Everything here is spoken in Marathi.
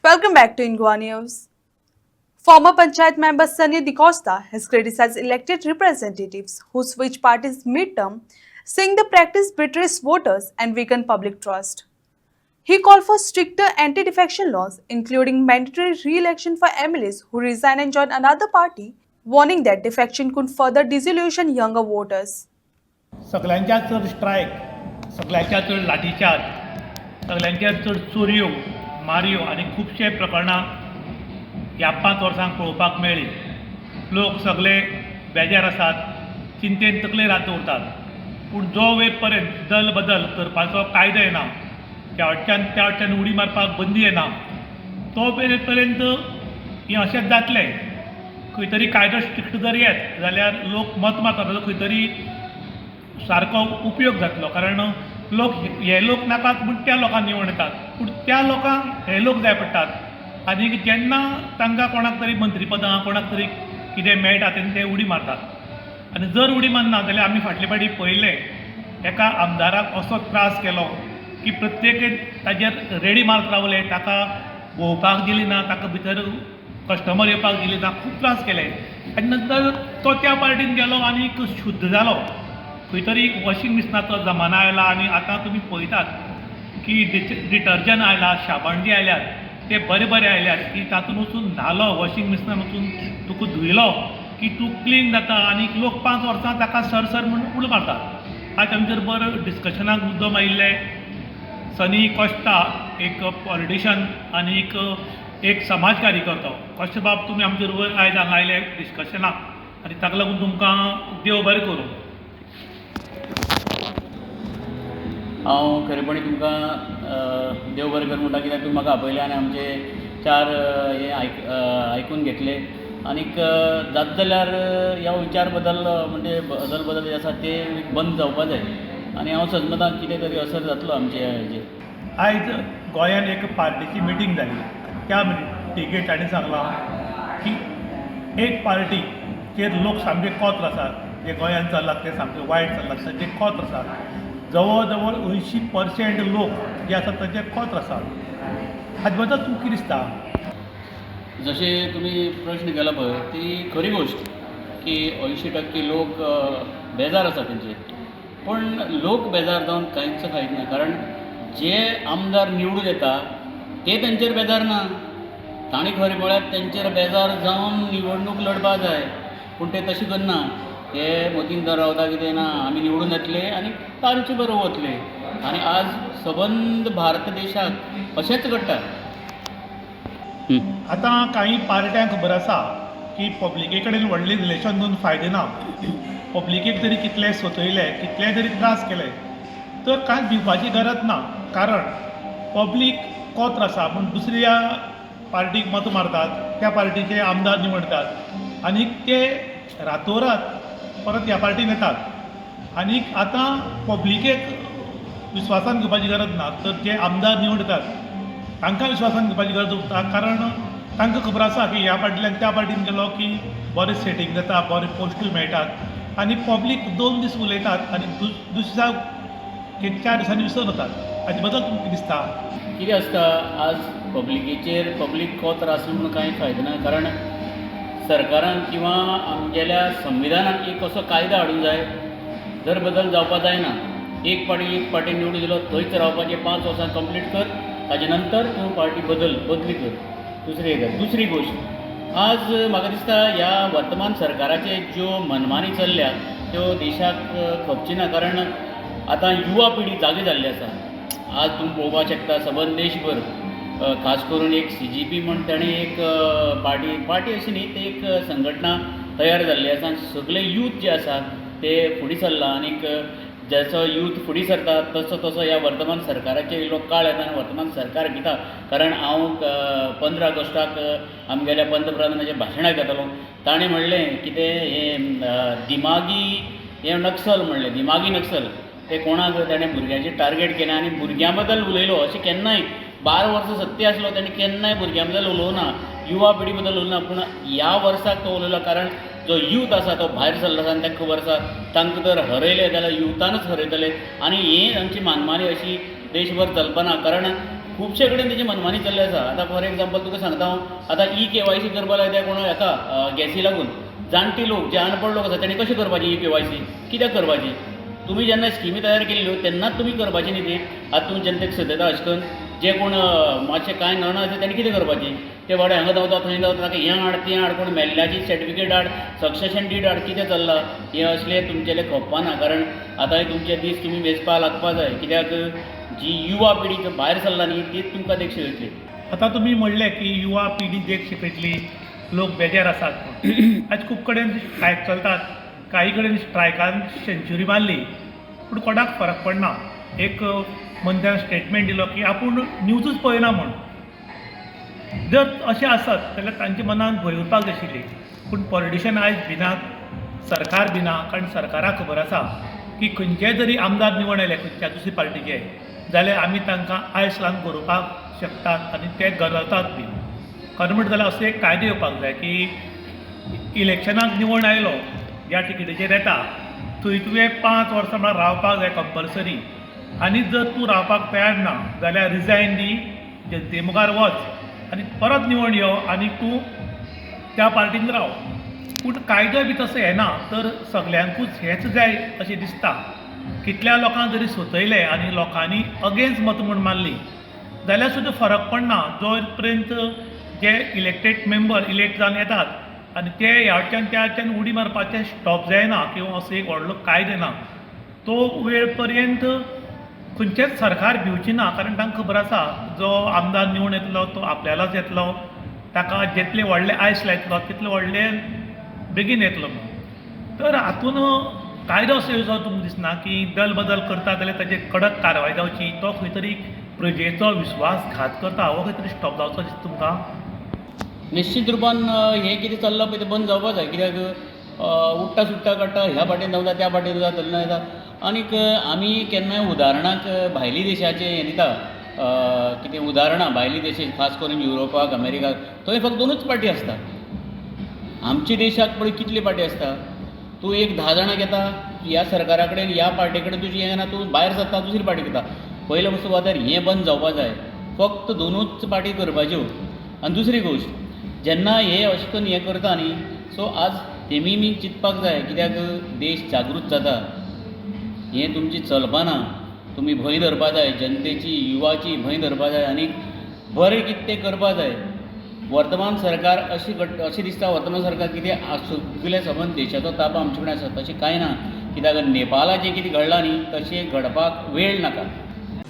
Welcome back to Ingua News. Former Panchayat member Sunny DeCosta has criticized elected representatives who switch parties mid-term, saying the practice betrays voters and weakens public trust. He called for stricter anti-defection laws, including mandatory re-election for MLAs who resign and join another party, warning that defection could further disillusion younger voters. सगळ्यांच्या चड स्ट्रायक, सगळ्यांच्या चड लाठीचार्ज, सगळ्यांच्या चड चोरयो मारयो आनी खुबशे प्रकरणां ह्या 5 वर्सांक पळोवपाक मेळ्ळी. लोक सगळे बेजार आसात, चिंतेन तकले रात दवरतात. पूण जो वेळ पर्यंत दल बदल करपाचो कायदो येना, त्या वटच्यान उडी मारपाक बंदी येना, तो वेळ पर्यंत हें अशेंच जातलें. खंय तरी कायदो स्ट्रिक्ट जर येत जाल्यार लोक मत मारतात, खंय तरी सारको उपयोग जातलो. कारण लोक हे लोक नाकात म्हूण त्या लोकांक निवड येतात, पूण त्या लोकांक हे लोक जाय पडटात. आनी जेन्ना तांकां कोणाक तरी मंत्रीपदां कोणाक तरी कितें मेळटा तेन्ना ते उडी मारतात. आनी जर उडी मारना जाल्यार आमी फाटले फावटी पळयलें एका आमदाराक असो त्रास केलो की प्रत्येक ताजेर रेडी मारत रावले, ताका भोंवपाक दिली ना, ताका भितर कस्टमर येवपाक दिले ना, खूब त्रास केले. आनी नंतर तो त्या पार्टीन गेलो आनी शुद्ध जालो. खंय तरी वॉशिंग मिशिनाचो जमाना आयला आनी आतां तुमी पळयतात की डिटर्जंट आयला, शाबण जे आयल्यात ते बरे बरे आयल्यात की तातूंत वचून न्हालो, वॉशिंग मिशिनान वचून तुका धुयलो की तूं क्लीन जाता. आनी लोक 5 वर्सां ताका सर म्हणून उलो मारतात. आज आमचेर बरो डिस्कशनाक मुद्दम आयिल्ले सनी कॉस्टा, एक पॉलिटिशन आनी एक समाज कार्यकर्तो. कशे बाब तुमी आमचे बरोबर आयज हांगा आयले डिस्कशनाक, आनी ताका लागून तुमकां देव बरें करूं. हांव खरेपणी तुमकां देव बरें कर म्हणटा, कित्याक तुमी म्हाका आपयलें आनी आमचे 4 हे आयकून घेतले. आनीक जाता जाल्यार ह्या विचार बदल म्हणजे बदल जे आसा ते बंद जावपा जाय आनी हांव सजमतां कितें तरी असर जातलो आमचे हेजेर. आयज गोंयांत एक पार्टीची मिटींग जाली. त्या मिटिंगेक ताणें सांगलां की एक पार्टीचेर लोक सामके कोत्र आसात. जे गोंयांत चल्लात ते सामके वायट चल्लात, ताचे कोत्र आसात. जवळ जवळ 80% लोक जे आसात ताचे कोत्र आसात. हाजे बद्दल तुमकां कितें दिसता? जशें तुमी प्रश्न केला पळय ती खरी गोश्ट की 80% लोक बेजार आसा तेंचेर. पण लोक बेजार जावन कांयच फायद ना. कारण जे आमदार निवडून येता ते तेंचेर बेजार ना. तांणी खरें म्हळ्यार तेंचेर बेजार जावन निवडणूक लडपा जाय, पूण ते तशें करना. हे मतीन धर रावता कितें ना, आमी निवडून येतले आनी तांचे बरोबर वतले. आनी आज सबंद भारत देशाक अशेंच घडटा. आतां कांय पार्ट्यांक खबर आसा की पब्लिके कडेन व्हडलें रिलेशन दवरून फायदो ना. पब्लिकेक तरी कितले सतयले, कितले तरी त्रास केले, तर कांय भिवपाची गरज ना. कारण पब्लीक कोत्र आसा पूण दुसऱ्या पार्टीक मत मारतात, त्या पार्टीचे आमदार निवडटात आनी ते रातोरात परत ह्या पार्टीन येतात. आनीक आतां पब्लिकेक विस्वासान घेवपाची गरज ना, तर जे आमदार निवडटात तांकां विस्वासान घेवपाची गरज उरता. कारण तांकां खबर आसा की ह्या पार्टींतल्यान त्या पार्टीन गेलो की बरें सेटींग जाता, बरे पोस्टूय मेळटात. आनी पब्लीक 2 दीस उलयतात आनी दुसऱ्या 4 दिसांनी विसरून वतात. हाजे बद्दल तुमकां कितें दिसता? कितें आसता आज पब्लिकेचेर पब्लीक कोत्र आसून म्हणून कांय फायदो ना. कारण सरकारान किंवा आमगेल्या संविधानान एक असो कायदो हाडूंक जाय, जर बदल जावपा जायना. एक पार्टी निवडून दिलो थंयच रावपाचें 5 वर्सां कंप्लीट कर, ताजे नंतर तूं पार्टी बदली कर, दुसरी कर. दुसरी गोश्ट आज म्हाका दिसता ह्या वर्तमान सरकाराचे ज्यो मनमानी चल्ल्या त्यो देशाक खपची ना. कारण आतां युवा पिढी जागी जाल्ली आसा. आज तुमी पळोवपाक शकता सबंद देशभर खास करून एक CGP म्हण ताणें एक पार्टी अशी न्ही, ते एक संघटना तयार जाल्ली आसा. सगळे यूथ जे आसा ते फुडें सरला. आनीक जसो यूथ फुडें सरता तसो तसो ह्या वर्तमान सरकाराचेर इल्लो काळ येता आनी वर्तमान सरकार भिता. कारण हांव 15 ऑगस्टाक आमगेल्या पंतप्रधानाचें भाशण आयकतालो. ताणें म्हणलें कितें हें दिमागी हें नक्सल म्हणलें, दिमागी नक्सल. ते कोणाक ताणें भुरग्यांचेर टार्गेट केलें आनी भुरग्यां बद्दल उलयलो. अशें केन्नाय 12 वर्सां सत्य आसलो ताणें केन्नाय भुरग्यां बद्दल उलोवं ना, युवा पिढी बद्दल उलोवं ना. पूण ह्या वर्साक तो उलयलो. कारण जो यूथ आसा तो भायर सरलो आसा आनी ताका खबर आसा तांकां जर हरयले जाल्यार युथानूच हरयतले. आनी ही आमची मानमानी अशी देशभर चलपना. कारण खुबशे कडेन तेजी मनमानी चल्ली आसा. आतां फॉर एग्जांपल तुका सांगता हांव, आतां EKYC करपा लाय त्या कोण हेका गॅसी लागून जाणटी लोक जे अनपड लोक आसा तेणी कशें करपाची EKYC, कित्याक करपाची? तुमी जेन्ना स्किमी तयार केल्ल्यो तेन्नाच तुमी करपाची न्ही ती. आतां तुमी जनतेक सजयता अशें करून जे कोण मातशें कांय नडना आसा तेणी कितें करपाचें? ते बाबडे हांगा धांवता थंय धांवता ताका हें हाड तें हाड, कोण मेल्ल्याची सर्टिफिकेट हाड, सक्सेशन डीड हाड, कितें चल्लां हें असले तुमचेले खपना. कारण आतां तुमचे दीस तुमी मेजपा लागपा जाय, कित्याक जी युवा पिढी भायर सरला न्ही तीच तुमकां देख शिकयतली. आतां तुमी म्हणलें की युवा पिढी देख शिकयतली, लोक बेजार आसात म्हूण. आयज खूब कडेन स्ट्रायक चलतात, काही कडेन स्ट्रायकान सेंच्युरी मारली पूण कोणाक फरक पडना. एक मंत्र्यान स्टेटमेंट दिलो की आपूण न्यूजूच पळयना म्हूण. जर अशें आसत जाल्यार तांच्या मनान भंय उरपाक जाय आशिल्ली. पूण पॉलिटिशन आयज भिनात, सरकार भिना, कारण सरकाराक खबर आसा की खंयचेय जरी आमदार निवड आयले खंयच्या दुसरी पार्टीचे जाल्यार आमी तांकां आयस लावन गरोवपाक शकतात आनी ते गरवतात बी. खरें म्हणटा जाल्यार असो एक कायदो येवपाक जाय की इलेक्शनाक निवड आयलो ज्या टिकेटीचेर येता थंय तुवें 5 वर्सां म्हणल्यार रावपाक जाय कंपल्सरी. आनी जर तूं रावपाक तयार ना जाल्यार रिजायन दी, जनते मुखार वच आनी परत निवड यो आनी तूं त्या पार्टीन राव. पूण कायदो बी तसो येना तर सगल्यांकूच हेंच जाय अशें दिसता. कितल्या लोकांक जरी सोंसयलें आनी लोकांनी अगेन्स्ट मत म्हूण मारली जाल्यार सुद्दां फरक पडना जो पर्यंत जे इलेक्टेड मेंबर इलेक्ट जावन येतात आनी ते ह्या वटच्यान त्या वटच्यान उडी मारपाचें स्टॉप जायना किंवा असो एक व्हडलो कायदो येना तो वेळ पर्यंत खंयचेंच सरकार भिवची ना. कारण तांकां खबर आसा जो आमदार निवडून येतलो तो आपल्यालाच येतलो, ताका जितले व्हडले आयस लायतलो तितले व्हडले बेगीन येतलो म्हणून. तर हातून कायदो असो येवचो तुमकां दिसना की दल बदल करता जाल्यार ताचेर कडक कारवाय जावची, तो खंय तरी प्रजेचो विस्वासघात करता हो खंय तरी स्टॉप जावचो दिसता तुमकां? निश्चित रुपान हें कितें चल्लां पळय तें बंद जावपाक जाय. कित्याक उठ्ठा सुट्टा काडटा, ह्या पाटेन धांवता त्या पाटेन धांवता चलना येता. आनीक आमी केन्नाय उदाहरणाक भायली देशाचें हें दिता, कितें उदाहरणां भायली देश खास करून युरोपाक अमेरिकाक थंय फक्त 2च पार्टी आसता. आमच्या देशाक पळय कितली पार्टी आसता. तूं एक 10 जाणां घेता ह्या सरकारा कडेन ह्या पार्टी कडेन तुजें हें ना, तूं भायर सरता दुसरी पार्टी घेता. पयले सुवातेर हें बंद जावपाक जाय. फक्त 2च पार्टी करपाच्यो. आनी दुसरी गोश्ट जेन्ना हे अशें करून हें करता न्ही सो आज तेमी चिंतपाक जाय, कित्याक देश जागृत जाता. हें तुमची चलपाना. तुमी भंय धरपा जाय, जनतेची युवाची भंय धरपा जाय आनी बरें कितें तें करपा जाय. वर्तमान सरकार अशें दिसता वर्तमान सरकार कितें सगळे सबंद देशाचो ताबा आमचे कडेन आसा तशें कांय ना. कित्याक नेपाळात जें कितें घडलां न्ही तशें घडपाक वेळ नाका.